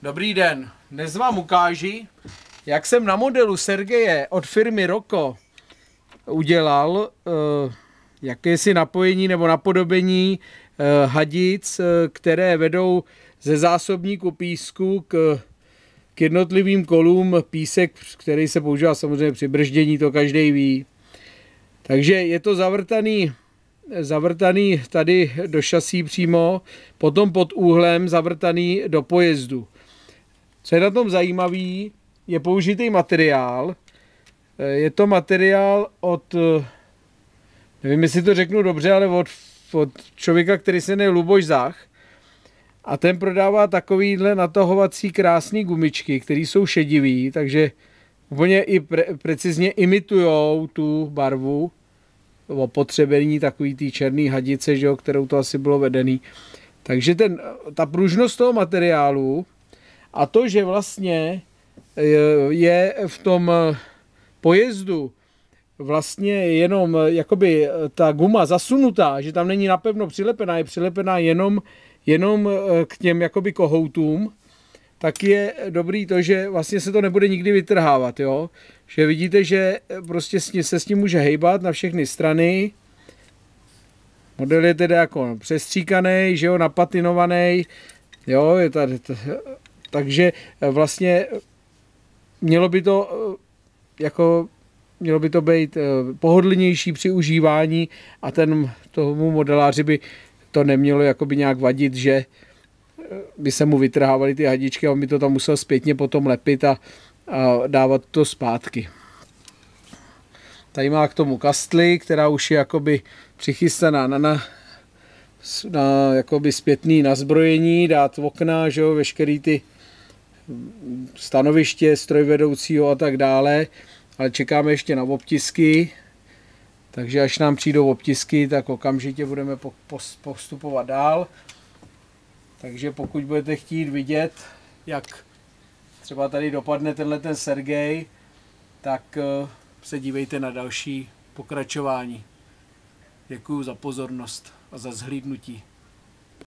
Dobrý den, dnes vám ukáži, jak jsem na modelu Sergeje od firmy Rocco udělal jakési napojení nebo napodobení hadic, které vedou ze zásobníku písku k jednotlivým kolům. Písek, který se používá samozřejmě při brždění, to každý ví. Takže je to zavrtaný tady do šasí přímo, potom pod úhlem zavrtaný do pojezdu. Co je na tom zajímavý, je použitý materiál. Je to materiál od, nevím, jestli to řeknu dobře, ale od člověka, který se jmenuje Luboš Zach. A ten prodává takovýhle natahovací krásný gumičky, které jsou šedivý, takže úplně i precizně imitujou tu barvu opotřebení takový té černé hadice, že jo, kterou to asi bylo vedený. Takže ta pružnost toho materiálu a to, že vlastně je v tom pojezdu vlastně jenom jakoby ta guma zasunutá, že tam není napevno přilepená, je přilepená jenom k těm jakoby kohoutům, tak je dobrý to, že vlastně se to nebude nikdy vytrhávat, jo. Že vidíte, že prostě se s tím může hejbat na všechny strany. Model je teda jako přestříkaný, že jo, napatinovaný, jo, je tady, takže vlastně mělo by to být pohodlnější při užívání a tomu modeláři by to nemělo jakoby nějak vadit, že by se mu vytrhávaly ty hadičky a on by to tam musel zpětně potom lepit a dávat to zpátky. Tady má k tomu kastli, která už je jakoby přichystaná na jakoby zpětný nazbrojení, dát okna, že jo, veškerý ty stanoviště strojvedoucího a tak dále, ale čekáme ještě na obtisky, takže až nám přijdou obtisky, tak okamžitě budeme postupovat dál. Takže pokud budete chtít vidět, jak třeba tady dopadne ten Sergej, tak se dívejte na další pokračování. Děkuji za pozornost a za zhlídnutí.